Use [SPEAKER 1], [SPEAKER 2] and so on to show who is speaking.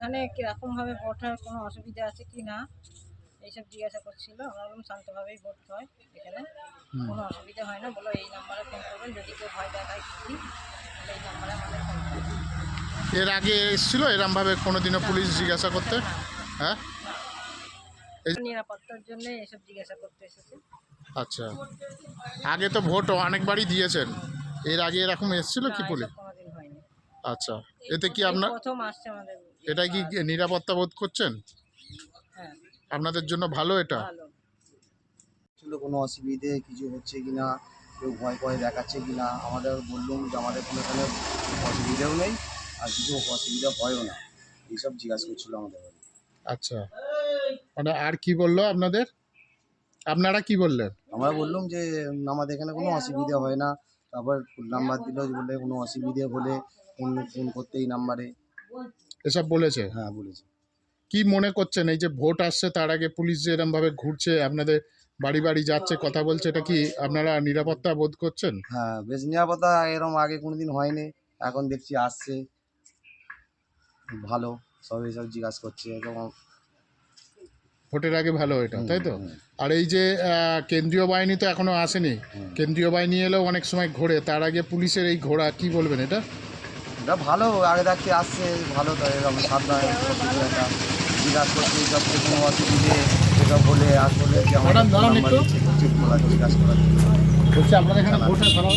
[SPEAKER 1] এখানে কিরকমভাবে ভোট হয়, কোনো অসুবিধা আছে কি না এইসব জিজ্ঞাসা করছিল। আমরা বললাম শান্তভাবেই ভোট হয় এখানে, কোনো অসুবিধা হয় না। বলো এই নাম্বারে ফোন করবেন, যদি কেউ ভয় দেখায় কিছু তাহলে এই নাম্বারে আমাদের ফোন করবেন।
[SPEAKER 2] এর আগে এসেছিল এরমভাবে কোনোদিনও পুলিশ জিজ্ঞাসা করতে? হ্যাঁ,
[SPEAKER 1] নিরাপত্তার জন্য এসব জিজ্ঞাসা করতে এসেছে।
[SPEAKER 2] আচ্ছা। আগে তো ভোট অনেকবারই দিয়েছেন, এর আগে এরকম এসেছিল কি
[SPEAKER 1] না,
[SPEAKER 2] পুলিশ?
[SPEAKER 1] এসব কোনোদিন হয়নি।
[SPEAKER 2] আচ্ছা, এতে কি
[SPEAKER 1] এই
[SPEAKER 2] আপনার
[SPEAKER 1] প্রথম আসছে আমাদের।
[SPEAKER 2] এটাই কি নিরাপত্তা বোধ করছেন?
[SPEAKER 1] হ্যাঁ,
[SPEAKER 2] আপনাদের জন্য ভালো এটা?
[SPEAKER 1] ভালো।
[SPEAKER 3] ছিল কোনো অসুবিধে কিছু হচ্ছে কিনা, কেউ ভয় ভয় দেখাচ্ছে কিনা। আমাদের বললাম যে আমাদের কোনো এখানে অসুবিধাও নেই আর কিছু অসুবিধা হয়ও না, এইসব জিজ্ঞাসা করছিল আমাদের।
[SPEAKER 2] আচ্ছা, মানে আর কি বললো আপনাদের? আপনারা কি বললেন?
[SPEAKER 3] আমরা বললাম যে আমাদের এখানে কোনো অসুবিধা হয় না। তারপর নাম্বার দিল, বলে কোনো অসুবিধে হলে ফোন ফোন করতে এই নাম্বারে।
[SPEAKER 2] এসব বলেছে?
[SPEAKER 3] হ্যাঁ, বলেছে।
[SPEAKER 2] কি মনে করছেন এই যে ভোট আসছে তার আগে পুলিশ যে এরমভাবে ঘুরছে আপনাদের বাড়ি বাড়ি যাচ্ছে কথা বলছে, এটা কি আপনারা নিরাপত্তা বোধ করছেন?
[SPEAKER 3] হ্যাঁ, বেশ নিরাপত্তা এরকম আগে কোনো দিন হয়নি, এখন দেখছি আসছে ভালো। সব এইসব জিজ্ঞাসা করছে এরকম।
[SPEAKER 2] ভোটের আগে ভালো এটা, তাই তো? আর এই যে কেন্দ্রীয় বাহিনী তো এখনো আসেনি, কেন্দ্রীয় বাহিনী এলেও অনেক সময় ঘোরে, তার আগে পুলিশের এই ঘোরা কি বলবেন এটা?
[SPEAKER 3] এটা ভালো, আগে থাকতে আসছে ভালো। তো এরকম সাবধানে একটা জিজ্ঞাসা করছে এইসব কোনো অসুবিধে এসব বলে আসলে যে আমার
[SPEAKER 2] ম্যাডাম দাঁড়ান একটু।
[SPEAKER 3] জিজ্ঞাসা করার জন্য।
[SPEAKER 2] বলছি আপনাদের এখানে ভোট হয় ভালো?